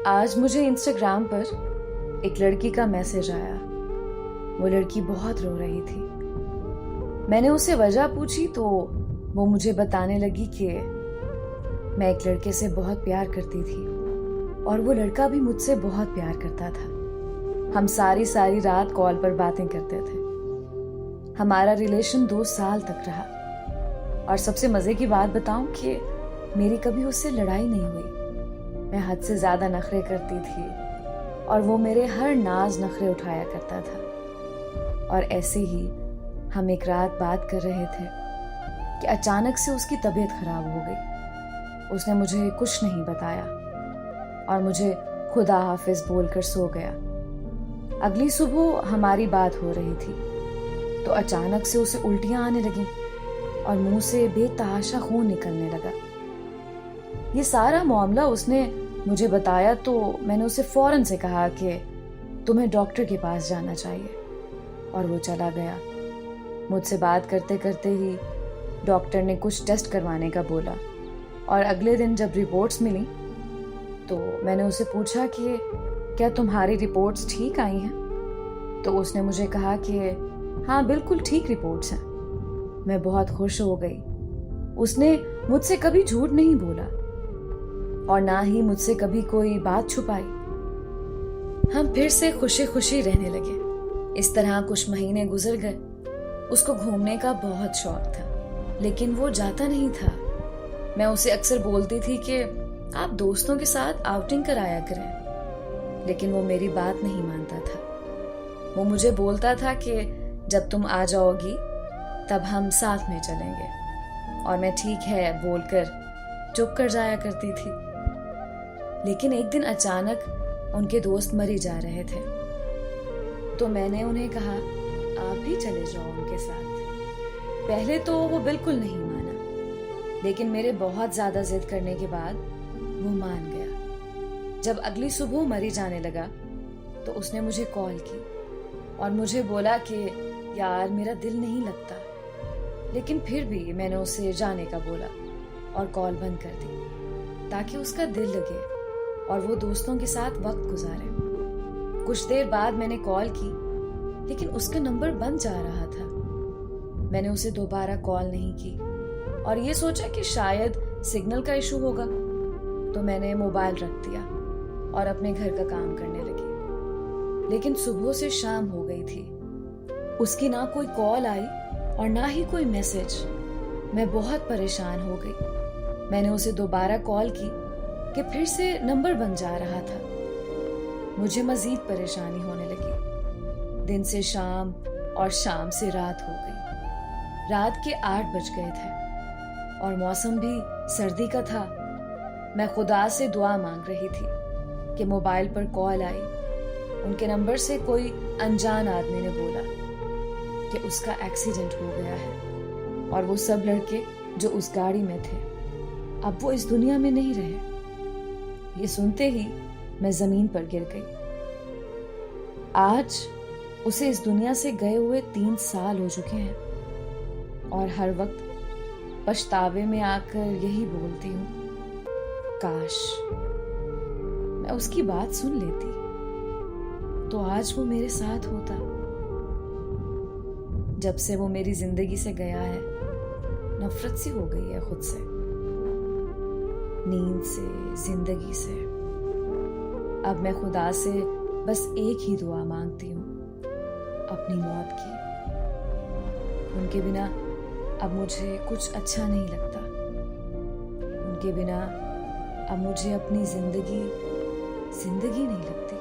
आज मुझे इंस्टाग्राम पर एक लड़की का मैसेज आया। वो लड़की बहुत रो रही थी। मैंने उससे वजह पूछी तो वो मुझे बताने लगी कि मैं एक लड़के से बहुत प्यार करती थी और वो लड़का भी मुझसे बहुत प्यार करता था। हम सारी सारी रात कॉल पर बातें करते थे। हमारा रिलेशन 2 साल तक रहा और सबसे मजे की बात बताऊं कि मेरी कभी उससे लड़ाई नहीं हुई। मैं हद से ज्यादा नखरे करती थी और वो मेरे हर नाज नखरे उठाया करता था। और ऐसे ही हम एक रात बात कर रहे थे कि अचानक से उसकी तबीयत खराब हो गई। उसने मुझे कुछ नहीं बताया और मुझे खुदा हाफिज बोलकर सो गया। अगली सुबह हमारी बात हो रही थी तो अचानक से उसे उल्टियां आने लगी और मुंह से बेतहाशा खून निकलने लगा। ये सारा मामला उसने मुझे बताया तो मैंने उसे फौरन से कहा कि तुम्हें डॉक्टर के पास जाना चाहिए, और वो चला गया। मुझसे बात करते करते ही डॉक्टर ने कुछ टेस्ट करवाने का बोला और अगले दिन जब रिपोर्ट्स मिली तो मैंने उसे पूछा कि क्या तुम्हारी रिपोर्ट्स ठीक आई हैं? तो उसने मुझे कहा कि हाँ बिल्कुल ठीक रिपोर्ट्स हैं। मैं बहुत खुश हो गई। उसने मुझसे कभी झूठ नहीं बोला और ना ही मुझसे कभी कोई बात छुपाई। हम फिर से खुशी खुशी रहने लगे। इस तरह कुछ महीने गुजर गए। उसको घूमने का बहुत शौक था लेकिन वो जाता नहीं था। मैं उसे अक्सर बोलती थी कि आप दोस्तों के साथ आउटिंग कराया करें, लेकिन वो मेरी बात नहीं मानता था। वो मुझे बोलता था कि जब तुम आ जाओगी तब हम साथ में चलेंगे, और मैं ठीक है बोलकर चुप कर जाया करती थी। लेकिन एक दिन अचानक उनके दोस्त मरी जा रहे थे तो मैंने उन्हें कहा आप भी चले जाओ उनके साथ। पहले तो वो बिल्कुल नहीं माना, लेकिन मेरे बहुत ज्यादा जिद करने के बाद वो मान गया। जब अगली सुबह मरी जाने लगा तो उसने मुझे कॉल की और मुझे बोला कि यार मेरा दिल नहीं लगता, लेकिन फिर भी मैंने उसे जाने का बोला और कॉल बंद कर दी ताकि उसका दिल लगे और वो दोस्तों के साथ वक्त गुजारे। कुछ देर बाद मैंने कॉल की लेकिन उसका नंबर बंद जा रहा था। मैंने उसे दोबारा कॉल नहीं की और ये सोचा कि शायद सिग्नल का इशू होगा, तो मैंने मोबाइल रख दिया और अपने घर का काम करने लगी। लेकिन सुबह से शाम हो गई थी, उसकी ना कोई कॉल आई और ना ही कोई मैसेज। मैं बहुत परेशान हो गई। मैंने उसे दोबारा कॉल की कि फिर से नंबर बन जा रहा था। मुझे मजीद परेशानी होने लगी। दिन से शाम और शाम से रात हो गई। रात के 8 बज गए थे और मौसम भी सर्दी का था। मैं खुदा से दुआ मांग रही थी कि मोबाइल पर कॉल आई। उनके नंबर से कोई अनजान आदमी ने बोला कि उसका एक्सीडेंट हो गया है और वो सब लड़के जो उस गाड़ी में थे अब वो इस दुनिया में नहीं रहे। ये सुनते ही मैं जमीन पर गिर गई। आज उसे इस दुनिया से गए हुए 3 साल हो चुके हैं और हर वक्त पछतावे में आकर यही बोलती हूँ, काश मैं उसकी बात सुन लेती तो आज वो मेरे साथ होता। जब से वो मेरी जिंदगी से गया है नफरत सी हो गई है खुद से, नींद से, जिंदगी से। अब मैं खुदा से बस एक ही दुआ मांगती हूँ, अपनी मौत की। उनके बिना अब मुझे कुछ अच्छा नहीं लगता। उनके बिना अब मुझे अपनी जिंदगी नहीं लगती।